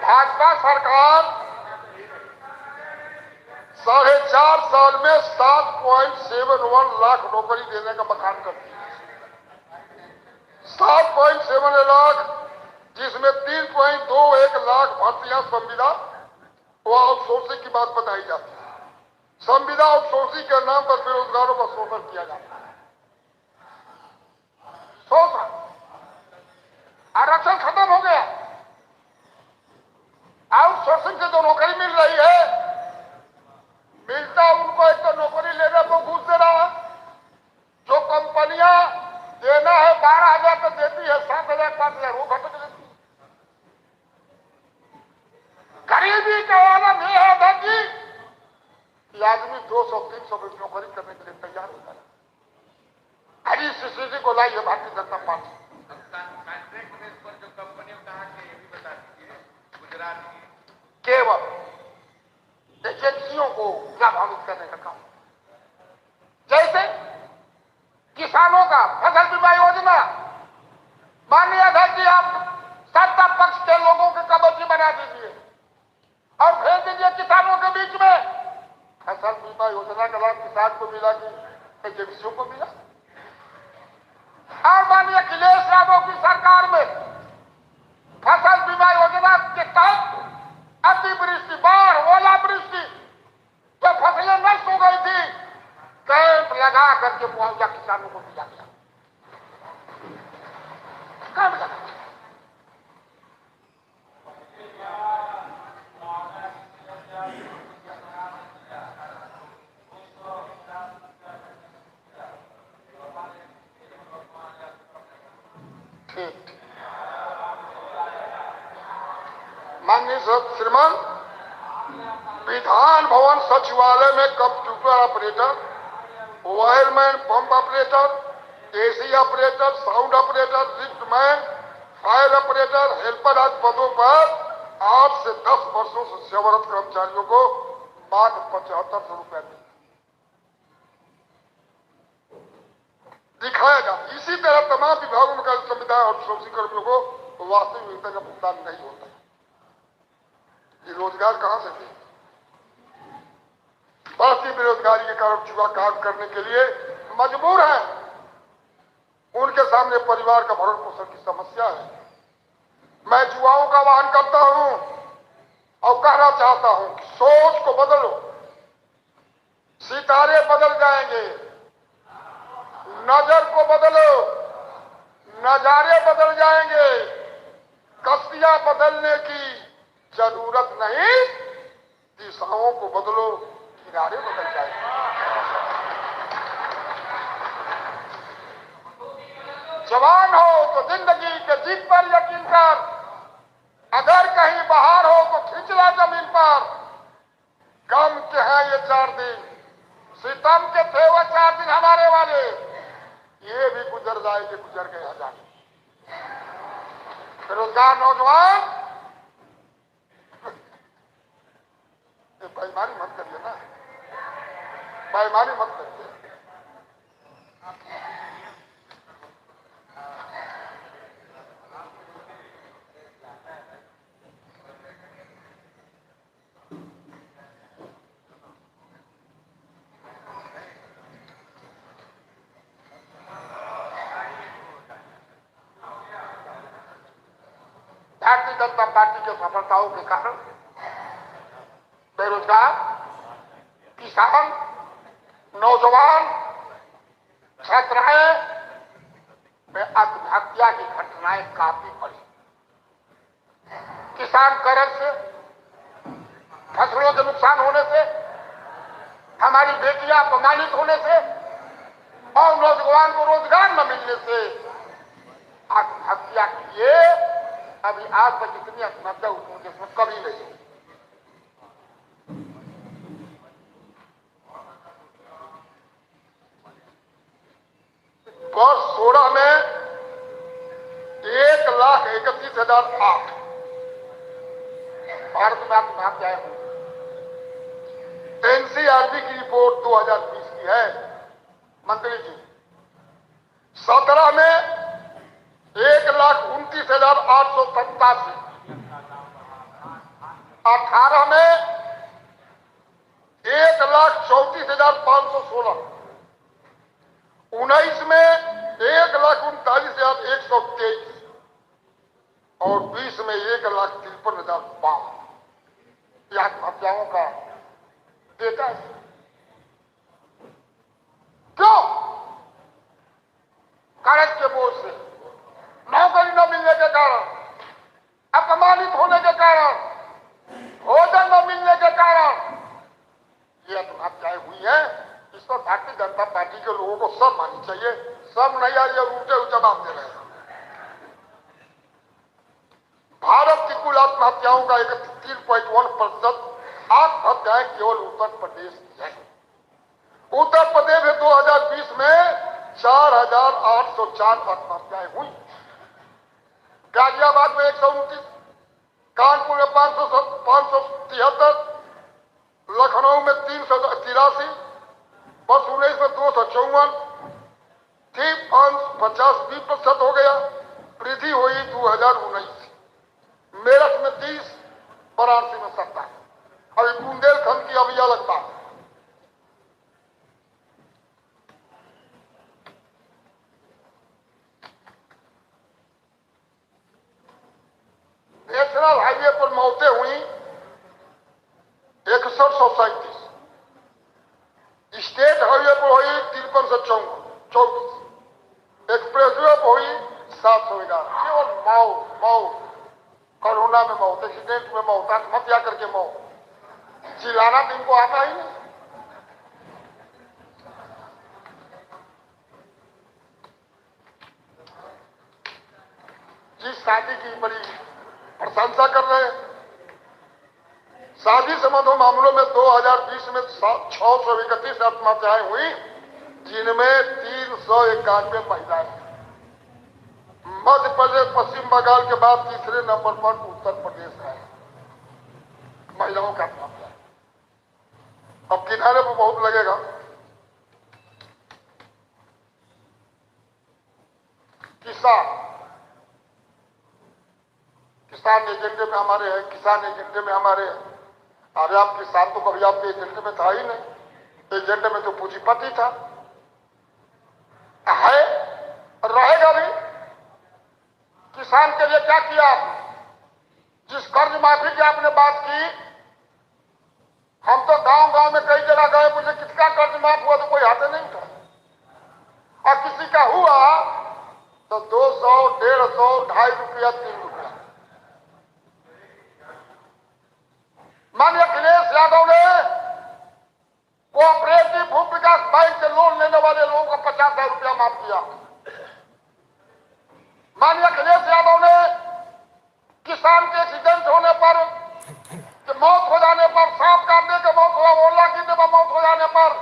भाजपा सरकार 4.5 साल में 7.71 लाख नौकरी देने का मकान करती है। 7.7 लाख, जिसमें 3.21 लाख भर्तियां संविदा वो आउटसोर्सिंग की बात बताई जाती है। संविदा आउटसोर्सिंग के नाम पर बेरोजगारों का शोषण किया जाता है। शोषण, आरक्षण खत्म हो गया। आउटसोर्सिंग से जो नौकरी मिल रही है, मिलता उनको एक तो नौकरी लेने को घूस दे रहा है। जो कंपनियां देना है 12,000 तक देती है, 7,000 5,000 वो घट देती है। गरीबी का आलम यह है था कि आदमी 200-300 में नौकरी करने के लिए तैयार होता है। हरी स्थिति को लाई है Bharatiya Janata party. Contract base पर जो कंपनियों कहा कि ये भी बता दीजिए, गुजरात की केवल एजेंसियों को लाभान्वित करने का काम। जैसे किसानों का फसल बीमा योजना, मान लिया था कि आप सत्ता पक्ष के लोगों के कबजी बना दीजिए और भेज दीजिए किसानों के बीच में। फसल बीमा योजना का लाभ किसान को मिला कि एजेंसियों को मिला। और माननीय अखिलेश यादव की सरकार में फसल बीमा योजना के तहत अतिवृष्टि, बाढ़, ओलावृष्टि, जो फसलें नष्ट हो गई थी, कैंप लगा करके मुआवजा किसानों को दिया गया। कैंप लगा। माननीय श्रीमान, विधान भवन सचिवालय में computer operator, wireman, pump operator, AC operator, sound operator, liftman, fire operator, helper आदि पदों पर 8 से 10 वर्षों से सेवारत कर्मचारियों को मात्र 7500 रुपए दिखाया जाता। इसी तरह तमाम विभागों का संविदा और आउटसोर्सिंग कर्मियों को वास्तविक वेतन का भुगतान नहीं होता। ये रोजगार कहां से दे? बढ़ती बेरोजगारी के कारण युवा काम करने के लिए मजबूर है। उनके सामने परिवार का भरण पोषण की समस्या है। मैं युवाओं का आह्वान करता हूं और कहना चाहता हूं कि सोच को बदलो। सितारे बदल जाएंगे, नजर को बदलो, नजारे बदल जाएंगे। कश्तियां बदलने की जरूरत नहीं, दिशाओं को बदलो, किनारे बदल जाएंगे। जवान हो तो जिंदगी के जीत पर यकीन कर, अगर कहीं बाहर हो तो खिंचला जमीन पर। गम के हैं ये 4 दिन, सितम के थे वो 4 दिन हमारे वाले, ये भी गुजर जाएंगे, गुजर गए हजार। बेरोजगार नौजवान, बेईमानी मत करिए ना, बेईमानी मत करिए। भारतीय जनता पार्टी की सफलताओं के कारण बेरोजगार, किसान, नौजवान, छात्राएं में आत्महत्या की घटनाएं काफी बढ़ी। किसान कर्ज से, फसलों के नुकसान होने से, हमारी बेटियां अपमानित होने से और नौजवान को रोजगार न मिलने से आत्महत्या किए। अभी आज तक इतनी आत्महत्या हुई जिसमें कभी नहीं हुई। 16 में 1,31,008 भारत में आत्महत्याएं हुई। एनसीआरबी की रिपोर्ट 2020 की है मंत्री जी। 17 में 1,29,887 18 में 1,34,516, 19 में 1,39,123 और 20 में 1,53,005 आत्महत्याओं का डेटा है। क्यों? कागज के बोझ से, नौकरी न मिलने के कारण, अपमानित होने के कारण, भोजन न मिलने के कारण ये आत्महत्याएं हुई है। इस पर भारतीय जनता पार्टी के लोगों को सब माननी चाहिए। सब नहीं आ, ये उल्टे जवाब दे रहे हैं। भारत की कुल आत्महत्याओं का 31.1% आत्महत्याएं केवल उत्तर प्रदेश की है। उत्तर प्रदेश में 2020 में 4,804 आत्महत्याएं हुई, गाजियाबाद में 129, कानपुर में 573, लखनऊ में 383, बस 19 में 254, ठीक 50-20% हो गया। वृद्धि हुई 2019, मेरठ में 30, वाराणसी में 70। अभी बुंदेलखंड की अभी अलग बात। नेशनल हाईवे पर मौतें हुई 6137, स्टेट हाईवे पर हुई 5324, एक्सप्रेसवे पर हुई 711। केवल मौत, कोरोना में मौत, एक्सीडेंट में मौत, आत्महत्या करके मौत, चिल्लाना तो इनको आता ही नहीं। जिस शादी की बड़ी प्रशंसा कर रहे हैं, शादी संबंधों मामलों में 2020 में 631 आत्महत्याएं हुई, जिनमें 391 महिलाएं। मध्य प्रदेश पश्चिम बंगाल के बाद तीसरे नंबर पर उत्तर प्रदेश है महिलाओं का आत्महत्या। अब किनारे पर बहुत लगेगा। किसान एजेंडे में हमारे हैं, किसान एजेंडे में हमारे हैं। अरे आप किसान तो कभी आपके एजेंडे में था ही नहीं। एजेंडे में तो पूंजीपति था, है, रहेगा भी। किसान के लिए क्या किया आपने? जिस कर्ज माफी की आपने बात की, हम तो गांव-गांव में कई जगह गए, मुझे किसका कर्ज माफ हुआ तो कोई हाथ नहीं उठा, और किसी का हुआ तो 200, 150, 2.5 रुपया, 3 रुपया। माननीय अखिलेश यादव ने कोऑपरेटिव भू विकास बैंक से लोन लेने वाले लोगों को 50,000 रुपया माफ किया। माननीय अखिलेश यादव ने किसान के एक्सीडेंट होने पर, मौत हो जाने पर, सांप काटने के मौत हुआ, ओला गिरने पर मौत हो जाने पर,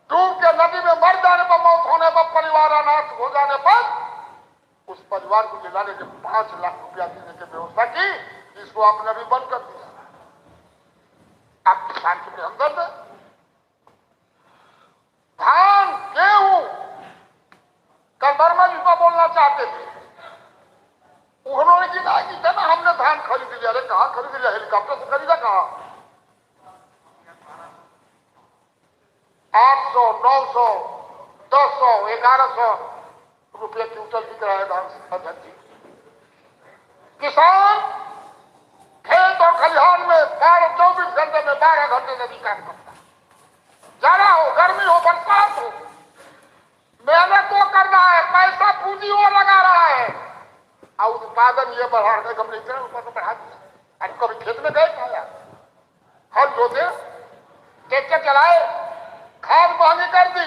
डूब के नदी में मर जाने पर, मौत होने पर, परिवार अनाथ हो जाने पर उस परिवार को दिलाने के 5 लाख रुपया देने की व्यवस्था की, जिसको आपने अभी बंद कर दिया। आप किसान के लिए हमदर्द है। धान, गेहूं, कल वर्मा जी को बोलना चाहते थे, उन्होंने गिनाया कि ना हमने धान खरीद लिया। अरे कहां खरीद लिया? हेलीकॉप्टर से खरीदा कहां? 800, 900, 1000, 1100 रुपये क्विंटल बिक रहा है धान अध्यक्ष। किसान खेत और खलिहान में 24 घंटे में 12 घंटे नदी काम करता है। जाड़ा हो, गर्मी हो, बरसात हो, मेहनत तो करना है, पैसा पूंजी वो लगा रहा है, और उत्पादन ये बढ़ाने का हमने इतना ऊपर तो बढ़ा दिया। आज कभी खेत में गए खाया, हल जोते, ट्रैक्टर चलाए, खाद महंगी कर दी।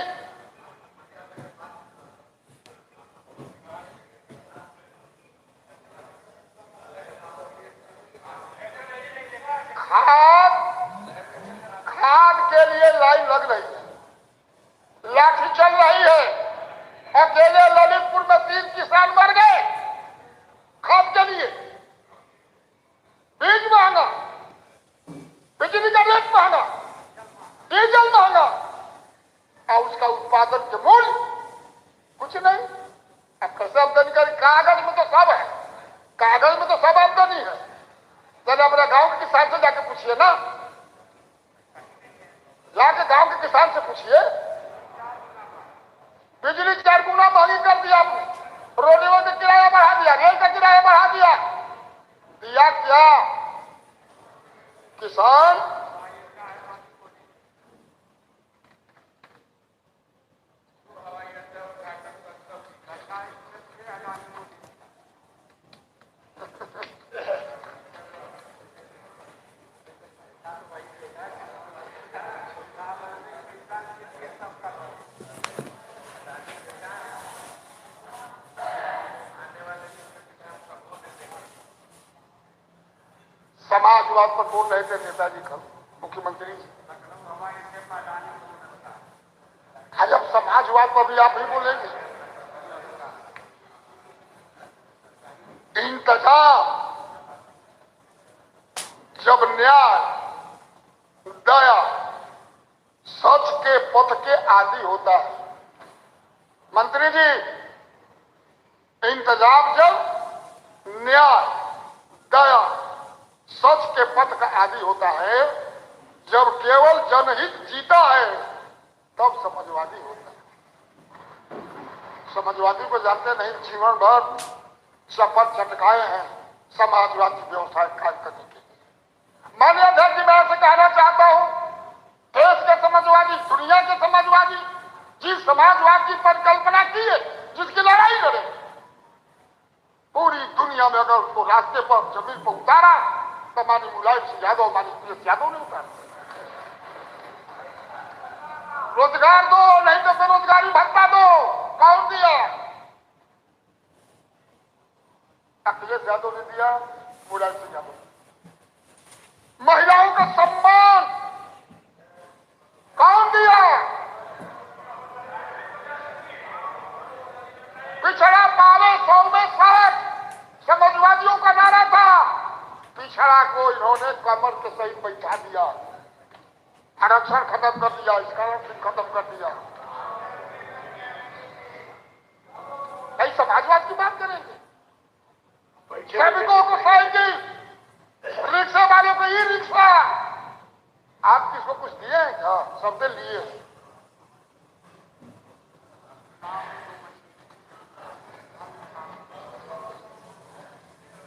खाद के लिए लाइन लग रही है, लाठी चल रही है। अकेले ललितपुर में 3 किसान मर गए खाद के लिए। बीज महंगा, बिजली का रेट महंगा, डीजल महंगा, और उसका उत्पादन के मूल्य कुछ नहीं। अब कैसे आमदनी करें? कागज में तो सब है, कागज में तो सब आमदनी है। जब अपने अपने गांव के किसान से जाके पूछिए ना, जाके गांव के किसान से पूछिए। बिजली 4 गुना महंगी कर दिया आपने, रोडों का किराया बढ़ा दिया, रेल का किराया बढ़ा दिया, दिया क्या? किसान समाजवाद पर बोल रहे थे नेताजी कल, मुख्यमंत्री। जब समाजवाद पर भी आप ही बोलेंगे। इंतजाम जब न्याय, दया, सच के पथ के आदि होता है। मंत्री जी, इंतजाम जब न्याय, दया, सच के पथ का आदि होता है, जब केवल जनहित जीता है तब समाजवादी होता है। समाजवादी को जानते नहीं, जीवन भर शपथ चटकाए हैं समाजवादी व्यवस्था कायम करने के लिए। माननीय अध्यक्ष जी, मैं आपसे कहना चाहता हूं, देश के समाजवादी, दुनिया के समाजवादी जिस समाजवाद की परिकल्पना की है, जिसकी लड़ाई लड़े, पूरी दुनिया में अगर उसको रास्ते पर जमीन पर उतारा तो मानी मुलायम सिंह यादव, मानी अखिलेश यादव ने उतारा। रोजगार दो, नहीं तो बेरोजगारी भत्ता दो, कौन दिया? अखिलेश यादव ने दिया, मुलायम सिंह यादव। महिलाओं का सम्मान कौन दिया? पिछड़ा पावे 100 में 60 समाजवादियों का नारा था। पिछड़ा को इन्होंने कमर के सहित बैठा दिया, आरक्षण खत्म कर दिया, स्कॉलरशिप खत्म कर दिया। कई समाजवाद की बात करेंगे। श्रमिकों को साइकिल, रिक्शा वालों को ई रिक्शा, आप किसको कुछ दिए हैं क्या? सबने लिए।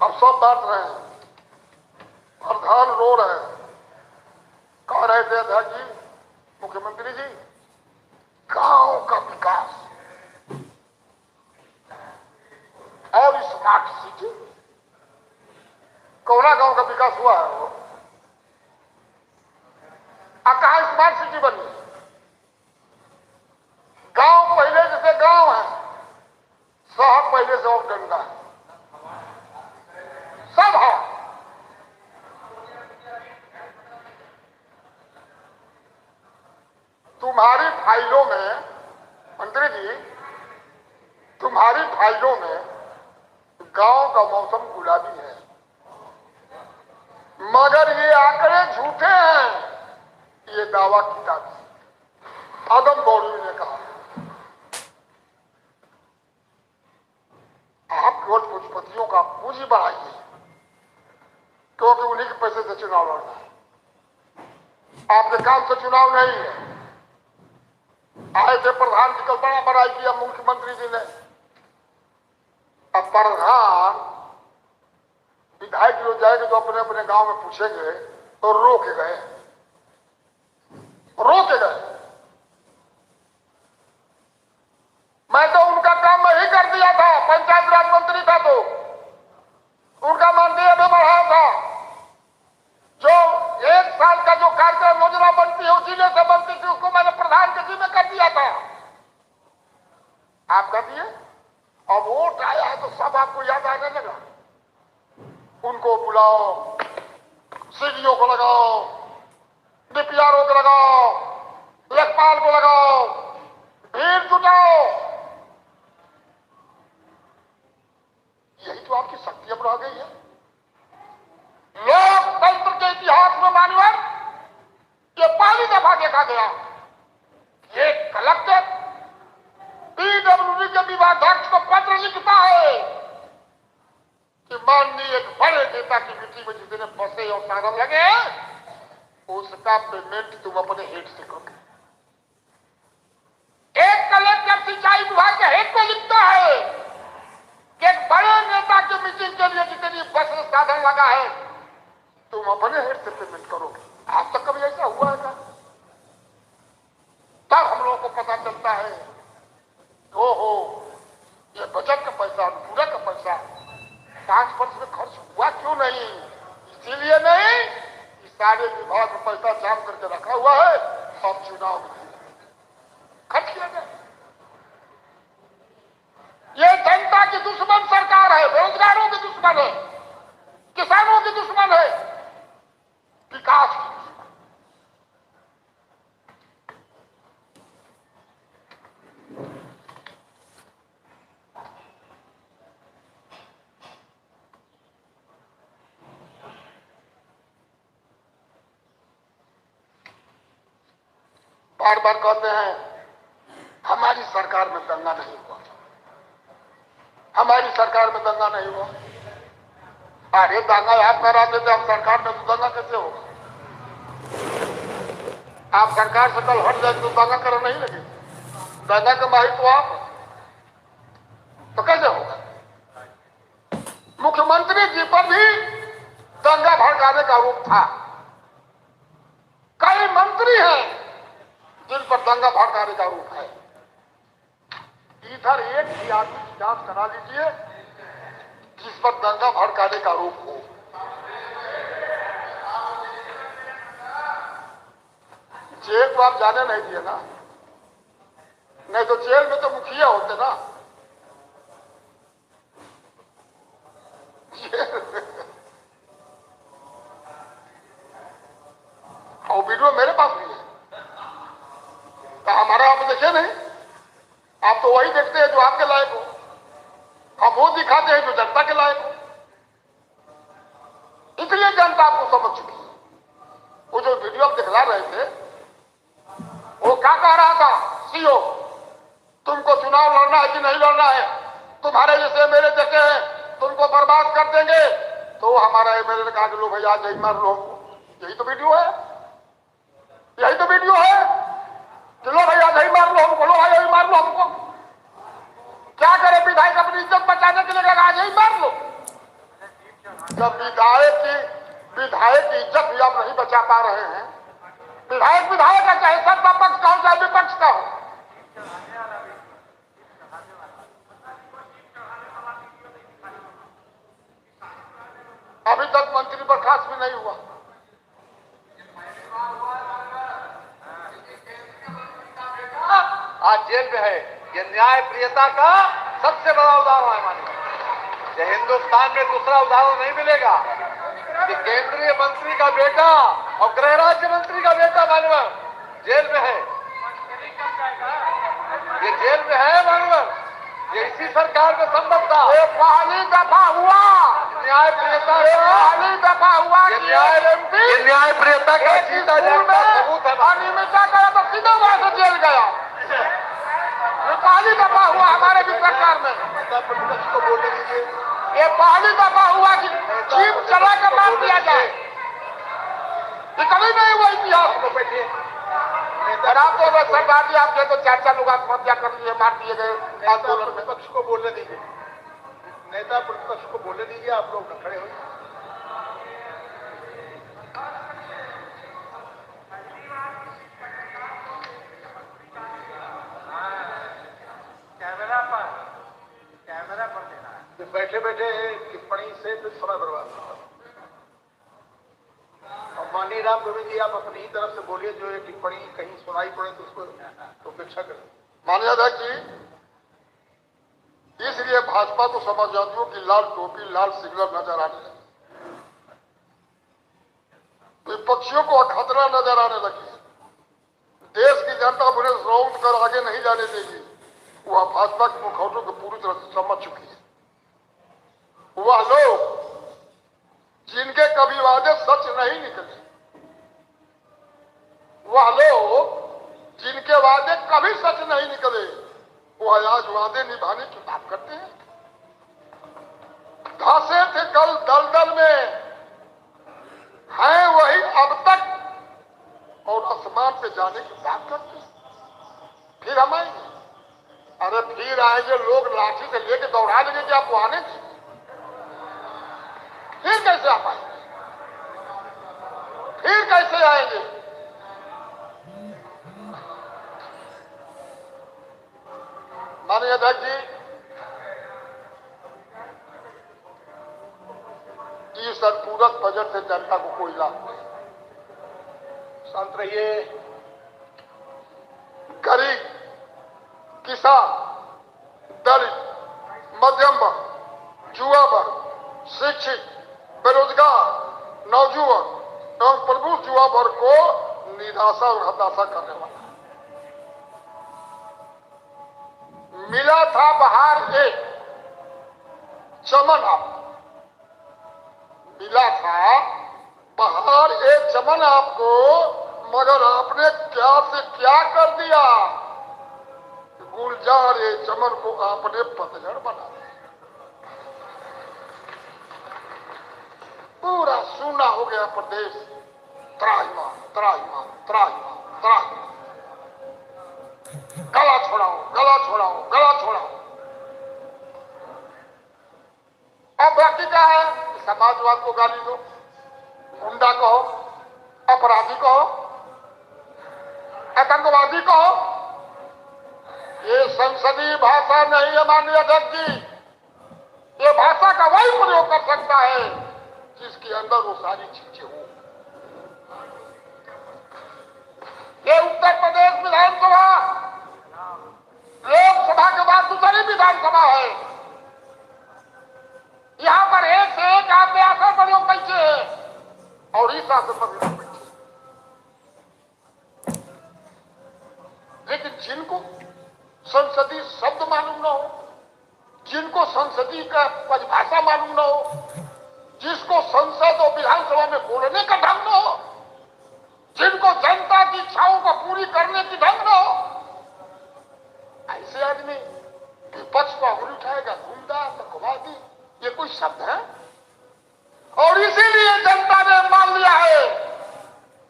अब सब बांट रहे हैं, प्रधान रो रहे हैं। कह रहे थे अध्यक्ष जी, मुख्यमंत्री जी, गांव का विकास और स्मार्ट सिटी, कोना गांव का विकास हुआ है? वो कहा स्मार्ट सिटी बनी? गांव पहले जैसे गांव है, शहर पहले से और गंदा है, सब है। तुम्हारी फाइलों में, मंत्री जी, तुम्हारी फाइलों में गांव का मौसम गुलाबी है, मगर ये आंकड़े झूठे हैं, ये दावा किया था आदम गौरी ने कहा। आप केवल पूंजीपतियों का पूंजी बढ़ाइए, क्योंकि उन्हीं के पैसे से चुनाव लड़ना है, आपके काम से चुनाव नहीं है। आए थे प्रधान जी, कल बड़ा बड़ाई किया मुख्यमंत्री जी ने। अब प्रधान विधायक जो जाएंगे तो अपने अपने गांव में पूछेंगे तो रो के गए। मैं तो उनका काम मैं ही कर दिया था, पंचायत राज मंत्री था तो उनका मानदेय भी बढ़ाया था। जो 1 साल का जो कार्यक्रम योजना बनती है जिले से बनती थी, उसको मैंने प्रधान के जी में कर दिया था। आप कर दिए। अब वोट आया है तो सब आपको याद आने लगा। उनको बुलाओ, सीडीओ को लगाओ, डीपीआरओ को लगाओ, लेखपाल को लगाओ, भीड़ जुटाओ। यही तो आपकी शक्ति अब रह गई है। लोकतंत्र के इतिहास में मानवर ये पहली दफा देखा गया, ये कलेक्टर पीडब्ल्यूडी के विभागाध्यक्ष को पत्र लिखता है कि माननीय एक बड़े नेता की मीटिंग में जितने पैसे और साधन लगे उसका पेमेंट तुम अपने हेड से करो। एक कलेक्टर सिंचाई विभाग के हेड को लिखता है कि एक बड़े नेता की मीटिंग के लिए जितनी बस साधन लगा है तुम अपने हेड से पेमेंट करोगे। आज तक कभी ऐसा हुआ है क्या? तब हम लोगों को पता चलता है ओहो ये बजट का पैसा, अनुपूरक का पैसा 5% में खर्च हुआ क्यों नहीं? इसीलिए नहीं कि सारे विभाग में पैसा जाम करके रखा हुआ है, अब चुनाव में खर्च किया जाए। ये जनता की दुश्मन सरकार है, बेरोजगारों की दुश्मन है, किसानों की दुश्मन है, विकास की दुश्मन। बार बार कहते हैं हमारी सरकार में दंगा नहीं हुआ, हमारी सरकार में दंगा नहीं हुआ। अरे दंगा आप कराते थे, आप सरकार में तो दंगा कैसे होगा? आप सरकार से कल हट जाए तो दंगा करना नहीं लगे, दंगा का माहिर तो आप, तो कैसे होगा? मुख्यमंत्री जी पर भी दंगा भड़काने का आरोप था। कई मंत्री हैं जिन पर दंगा भड़काने का आरोप है। इधर एक भी आदमी की जांच करा लीजिए जिस पर दंगा भड़काने का आरोप हो। जेल तो आप जाने नहीं दिए ना, नहीं तो जेल में तो मुखिया होते ना। और वीडियो मेरे पास भी है, तो हमारा आप देखे नहीं, आप तो वही देखते हैं जो आपके लायक हो, हम वो दिखाते हैं जो जनता के लायक हो। इसलिए जनता आपको समझ चुकी है। वो जो वीडियो आप दिखला रहे थे वो क्या कह रहा था? सीओ तुमको चुनाव लड़ना है कि नहीं लड़ना है, तुम्हारे जैसे मेरे जैसे हैं तुमको बर्बाद कर देंगे। तो हमारा एमएलए ने कहा कि लो भैया जय मार लो। यही तो वीडियो है, यही तो वीडियो है। चलो भैया नहीं मार लो हमको, लो भाई यही मार लो हमको। क्या करे विधायक अपनी इज्जत बचाने के लिए कहा यही मार लो। जब विधायक की इज्जत भी आप नहीं बचा पा रहे हैं, विधायक विधायक है, चाहे सत्ता पक्ष का हो चाहे विपक्ष का हो। अभी तक मंत्री बर्खास्त भी नहीं हुआ। आज जेल में है। ये न्याय प्रियता का सबसे बड़ा उदाहरण है। मानिए ये हिंदुस्तान में दूसरा उदाहरण नहीं मिलेगा कि केंद्रीय मंत्री का बेटा और गृह राज्य मंत्री का बेटा मानवर जेल में है। ये जेल में है मानवर, ये इसी सरकार में संभव था। ये पहली दफा हुआ न्याय प्रियता, पहली दफा हुआ ये न्याय प्रियता का सीधा जाता सबूत है। अनियमितता करा तो सीधा वहां से जेल गया। ये पहली दफा हुआ हमारे भी सरकार में। को बोलने दीजिए। ये पहली दफा हुआ कि जीप चला कर मार दिया जाए। ये कभी नहीं हुआ इतिहास में। बैठिए। और आप तो बस सरदार जी आपके तो 4 लोग आत्महत्या कर दिए, मार दिए गए आंदोलन में। प्रतिपक्ष को बोलने दीजिए, नेता प्रतिपक्ष को बोलने दीजिए। आप लोग खड़े हो। कैमरा पर देना है। बैठे बैठे टिप्पणी से फिर समय बर्बाद होता है। और माननीय राम गोविंद जी आप अपनी ही तरफ से बोलिए, जो ये टिप्पणी कहीं सुनाई पड़े तो उसको उपेक्षा करें। माननीय अध्यक्ष जी, इसलिए भाजपा को समझ जाती हूँ कि लाल टोपी लाल सिग्नल नजर आने लगे, विपक्षियों को खतरा नजर आने लगी। देश की जनता उन्हें राउंड कर आगे नहीं जाने देगी। वह भाजपा के मुखौटों को पूरी तरह से समझ चुकी है। वह लोग जिनके कभी वादे सच नहीं निकले, वह लोग जिनके वादे कभी सच नहीं निकले, वह आज वादे निभाने की बात करते हैं। धंसे थे कल दलदल में, जाने की बात करते हैं, फिर हम आएंगे। अरे फिर आएंगे, लोग लाठी से लेके दौड़ा लेंगे कि आपको आने की, फिर कैसे आप आएंगे, फिर कैसे आएंगे? माननीय अध्यक्ष जी, इस अनुपूरक बजट से जनता को कोई लाभ नहीं। शांत रहिए। गरीब, किसान, दलित, मध्यम वर्ग, युवा वर्ग, शिक्षित, बेरोजगार, नौजुवान एवं प्रबुद्ध युवा वर्ग को निराशा और हताशा करने वाला मिला था बाहर एक चमन, आप मिला था बाहर एक चमन आपको, मगर आपने क्या से क्या कर दिया? गुलजार ये चमन को आपने पतझड़ बना दिया, पूरा सूना हो गया प्रदेश, त्राहिमाम त्राहिमाम त्राहिमाम त्राहिमाम, गला छोड़ाओ गला छोड़ाओ गला छोड़ाओ। अब बाकी क्या है? समाजवाद को गाली दो, गुंडा कहो, अपराधी कहो, आतंकवादी कहो, ये संसदीय भाषा नहीं है माननीय अध्यक्ष जी। ये भाषा का वही प्रयोग कर सकता है जिसके अंदर वो सारी चीजें हो। ये उत्तर प्रदेश विधानसभा लोकसभा के बाद दूसरी विधानसभा है। यहां पर एक से एक आपके आसन पर लोग बैठे हैं और इस आसन पर लोग बैठे, लेकिन जिनको संसदीय शब्द मालूम न हो, जिनको संसदीय का परिभाषा मालूम न हो, जिसको संसद और विधानसभा में बोलने का ढंग न हो, जिनको जनता की इच्छाओं को पूरी करने की ढंग न हो, ऐसे आदमी विपक्ष को अंगुली उठाएगा, गुंडा, आतंकवादी, ये कोई शब्द है? और इसीलिए जनता ने मान लिया है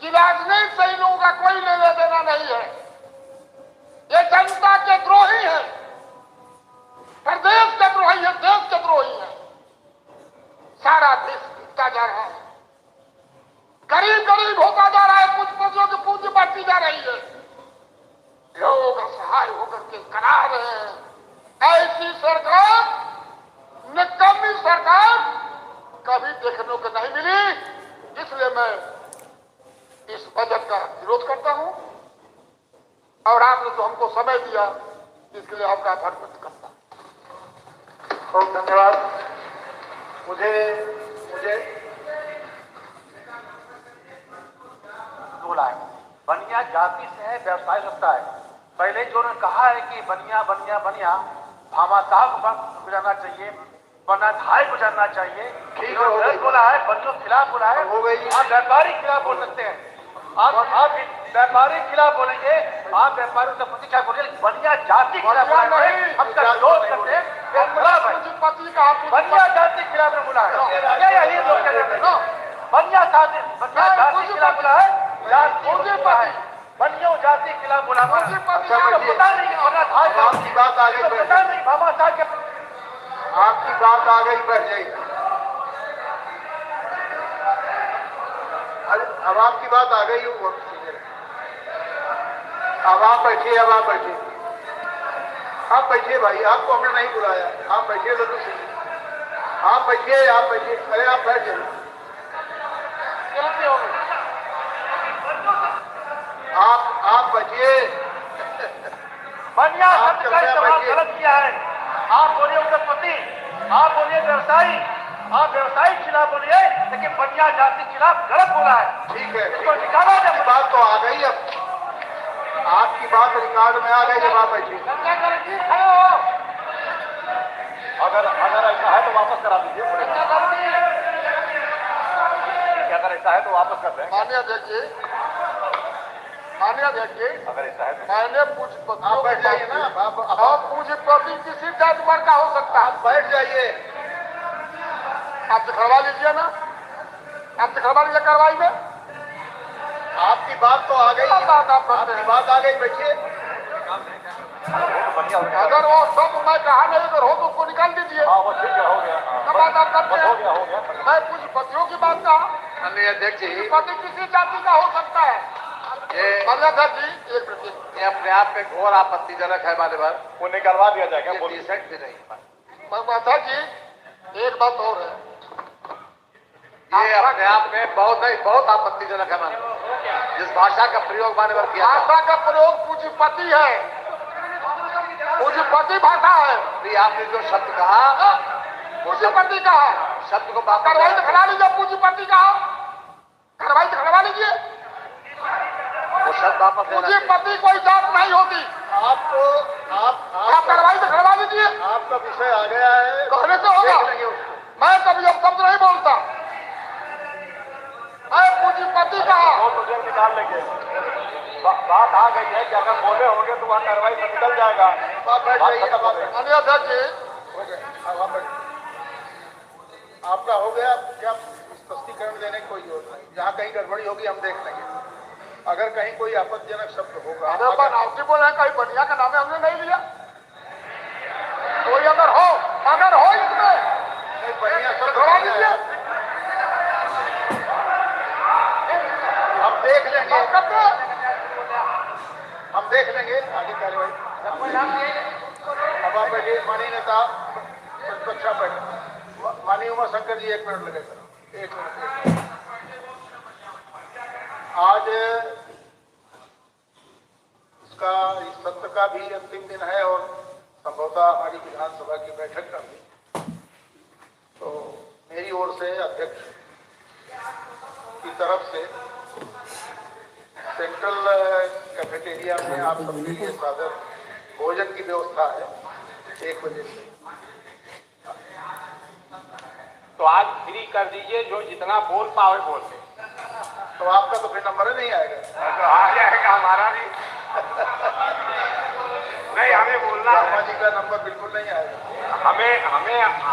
कि राजनीति से इन लोगों का कोई लेना देना नहीं है। ये जनता के द्रोही है, प्रदेश के द्रोही है, देश के द्रोही है। सारा देश बिकता जा रहा है, गरीब गरीब होता जा रहा है, पूंजीपतियों की पूंजी बढ़ती जा रही है, लोग असहाय होकर के करा रहे हैं। ऐसी सरकार, निकम्मी सरकार कभी देखने को नहीं मिली। इसलिए मैं इस बजट का विरोध करता हूं और आपने तो हमको समय दिया, इसके लिए आपका आभार व्यक्त करता हूं। बहुत धन्यवाद। मुझे बोला है, बनिया जाति से है, व्यवसाय लगता है। पहले जो उन्होंने कहा है कि बनिया बनिया बनिया, भामाशाह को बुझाना चाहिए, बनाधाय को जानना चाहिए। ठीक है, बोला है, बनियों के खिलाफ बोला है, हो गई। आप व्यापारी के खिलाफ बोल सकते हैं, आप व्यापारी के खिलाफ बोलेंगे, आप व्यापारियों से प्रतीक्षा बोलिए, बनिया जाति के खिलाफ हम विरोध करते हैं, बनिया जाति के खिलाफ बोला है। यही लोग कहते हैं, बनिया जाति के खिलाफ बोला है, बनियों जाति के खिलाफ बोला। पता नहीं आपकी बात आ गई, पता नहीं भामाशाह के आपकी बात आ गई, बढ़ जाएगी। अरे अब आपकी बात आ गई, अब आप बैठिए, अब आप बैठिए, आप बैठिए भाई, आपको हमने नहीं बुलाया, आप बैठिए, लड्डू सिंह, आप बैठिए, आप बैठिए, अरे आप बैठ जाइए, आप बैठिए। बनिया शब्द का इस्तेमाल गलत किया है। आप बोलिए उद्योगपति, आप बोलिए व्यवसायी, आप व्यवसायी के खिलाफ बोलिए, लेकिन बनिया जाति के खिलाफ गलत बोला है। ठीक है, इसको निकाला जाए। बात तो आ गई, अब आपकी बात रिकॉर्ड में आ गई, जब आप बैठिए। अगर ऐसा है तो वापस करा दीजिए, अगर ऐसा है तो वापस कर दें। मान्य अध्यक्ष जी, अगर ऐसा है तो मैंने पूंजीपतियों बैठ जाइए ना, आप पूंजीपति किसी जाति वर्ग का हो सकता है, बैठ जाइए, आप दिखवा लीजिए ना, आप दिखवा लीजिए कार्रवाई में। आपकी बात तो आ गई, बात आप करते आपकी हैं। बात आ गई, बैठिए। अगर वो सब मैं कहा नहीं अगर हो तो उसको निकाल दीजिए। हाँ वो ठीक है, हो गया। सब बात आप करते हो हैं। गया, हो गया। मैं कुछ पतियों की बात कहा, माननीय अध्यक्ष जी, पति किसी जाति का हो सकता है। माननीय अध्यक्ष जी एक मिनट, ये अपने आप में घोर आपत्तिजनक है मान्यवर, वो निकलवा दिया जाएगा। ये बोलिए। डिसेंट भी नहीं है। अध्यक्ष जी एक बात और है, ये अपने आप में बहुत आपत्तिजनक है मान्यवर। जिस भाषा का प्रयोग मान्यवर किया था, भाषा का प्रयोग पूंजीपति है, पूंजीपति भाषा है। अभी आपने जो शब्द कहा, पूंजीपति कहा, शब्द को वापस कार्रवाई तो खड़ा लीजिए। पूंजीपति कहा, कार्रवाई तो खड़वा लीजिए। वो शब्द वापस लेना चाहिए। पूंजीपति कोई जात नहीं होती। आपको आप कार्रवाई तो खड़वा लीजिए। आपका विषय आ गया है, कहने से होगा। देख लेंगे उसको। मैं कभी अब शब्द नहीं बोलता। मैं पूंजीपति कहा, वो तुझे निकाल लेंगे। बात आ गई है कि अगर बोले होंगे तो वहाँ कार्रवाई से निकल जाएगा। आप बैठ बात जाइए, खत्म हो बात गई। माननीय अध्यक्ष जी हो गया। अब आप बैठिए। आपका हो गया, क्या स्पष्टीकरण देने की कोई जरूरत नहीं। जहाँ कहीं गड़बड़ी होगी हम देख लेंगे। अगर कहीं कोई आपत्तिजनक शब्द होगा, अरे बनावटी बोल रहे हैं, कहीं बढ़िया का नाम है हमने नहीं लिया। कोई अगर हो इसमें कोई बढ़िया शब्द खड़ा नहीं लीजिए। है, हम देख लेंगे, बात करते हैं। हम देख लेंगे आगे कार्रवाई। अब आप बैठिए। माननीय नेता प्रतिपक्ष आप बैठे। माननीय उमा शंकर जी एक मिनट लगेगा, एक मिनट। आज इसका इस सत्र का भी अंतिम दिन है और संभवतः हमारी विधानसभा की बैठक का भी। तो मेरी ओर से अध्यक्ष की तरफ से सेंट्रल कैफेटेरिया में आप सबके लिए सादर भोजन की व्यवस्था है 1 बजे से। तो आज फ्री कर दीजिए, जो जितना बोल पावे बोल ले। तो आपका तो फिर नंबर ही नहीं आएगा। तो आ जाएगा हमारा भी। नहीं, हमें बोलना शर्मा है। जी का नंबर बिल्कुल नहीं आएगा।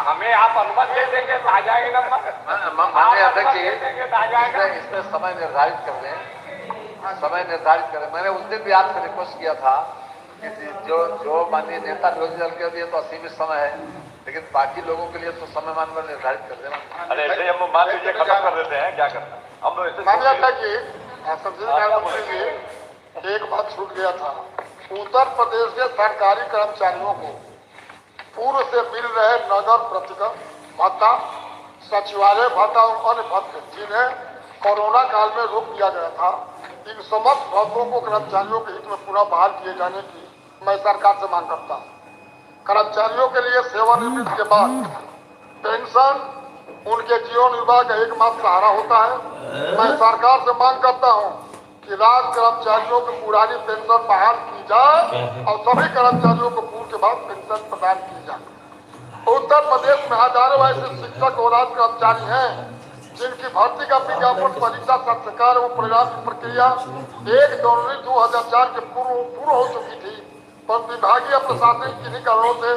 हमें आप अनुमति दे देंगे तो आ जाएगा नंबर। माननीय अध्यक्ष जी, देंगे तो आ जाएगा। इसमें समय निर्धारित कर दें, समय निर्धारित करें। मैंने उस दिन भी आपसे रिक्वेस्ट किया था कि जो माननीय नेता विरोधी दल के लिए तो असीमित समय है, लेकिन बाकी लोगों के लिए तो समय मानकर निर्धारित कर देना। अरे ऐसे हम मान लीजिए खत्म कर देते हैं, क्या करते हैं हम लोग ऐसे। माननीय अध्यक्ष जी, संसदीय मंत्री जी एक बात छूट गया था। उत्तर प्रदेश के सरकारी कर्मचारियों को पूर्व से मिल रहे नगर प्रतिगत भत्ता, सचिवालय भत्ता और अन्य भत्ते जिन्हें कोरोना काल में रोक दिया गया था, इन समस्त भत्तों को कर्मचारियों के हित में पुनः बहाल किए जाने की मैं सरकार से मांग करता हूँ। कर्मचारियों के लिए सेवानिवृत्ति के बाद पेंशन उनके जीवन निर्वाह का एकमात्र सहारा होता है। मैं सरकार से मांग करता हूं कि राज्य कर्मचारियों की पुरानी पेंशन बहाल की जाए और सभी कर्मचारियों को पूर्व के बाद पेंशन प्रदान की जाए। उत्तर प्रदेश में हजारों ऐसे शिक्षक और राज्य कर्मचारी हैं जिनकी भर्ती का विज्ञापन, परीक्षा, संस्कार एवं परिणाम की प्रक्रिया 1 जनवरी 2004 के पूर्व हो चुकी थी, पर विभागीय प्रशासनिक किन्हीं कारणों से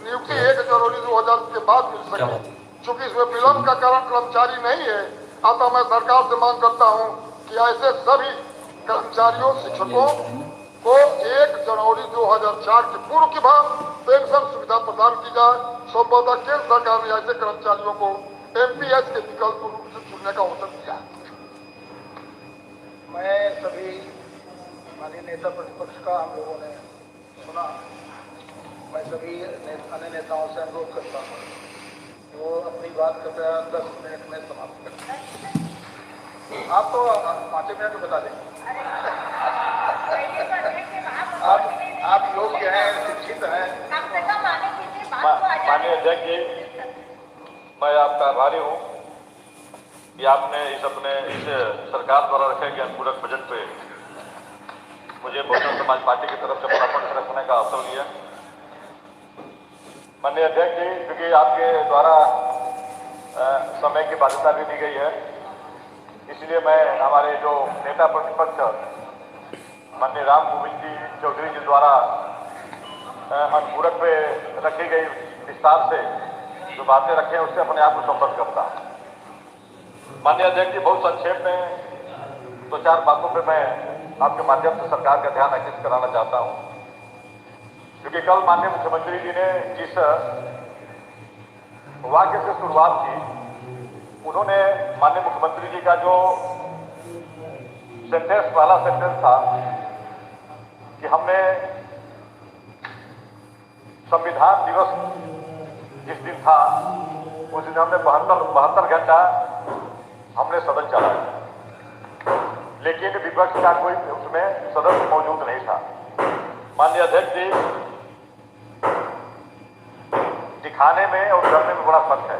नियुक्ति 1 जनवरी 2000 के बाद मिल सकी। चूंकि इसमें विलंब का कारण कर्मचारी नहीं है, अतः मैं सरकार से मांग करता हूं कि ऐसे सभी कर्मचारियों, शिक्षकों को 1 जनवरी 2004 के पूर्व की बाद पेंशन सुविधा प्रदान की जाए। संभवतः केंद्र सरकार ने ऐसे कर्मचारियों को एमपीएस के विकल्प रूप से चुनने का अवसर दिया। मैं सभी माननीय नेता प्रतिपक्ष का हम लोगों ने सुना। मैं सभी अन्य नेताओं से अनुरोध करता हूँ वो अपनी बात कृपया 10 मिनट में समाप्त करें। आप तो 5 मिनट में बता दें। आप योग्य हैं, शिक्षित हैं। माननीय अध्यक्ष जी, मैं आपका आभारी हूँ कि आपने इस सरकार द्वारा रखे गए अनुपूरक बजट पे मुझे बहुजन समाज पार्टी की तरफ से अपना पक्ष रखने का अवसर दिया। माननीय अध्यक्ष जी, क्योंकि आपके द्वारा समय की बाध्यता भी दी गई है, इसलिए मैं हमारे जो नेता प्रतिपक्ष माननीय राम गोविंद जी चौधरी जी द्वारा अनुपूरक पे रखी गई विस्तार से जो बातें रखे हैं उससे अपने आप को संबद्ध करता हूं। माननीय अध्यक्ष जी, बहुत संक्षेप में दो चार बातों पे मैं आपके माध्यम से सरकार का ध्यान आकर्षित कराना चाहता हूं, क्योंकि कल माननीय मुख्यमंत्री जी ने जिस वाक्य से शुरुआत की, उन्होंने माननीय मुख्यमंत्री जी का जो सेंटेंस, पहला सेंटेंस था कि हमने संविधान दिवस जिस दिन था उस दिन हमने 72 घंटा हमने सदन चलाया, लेकिन विपक्ष का कोई उसमें सदस्य मौजूद नहीं था। माननीय अध्यक्ष जी, दिखाने में और करने में बड़ा फर्क है।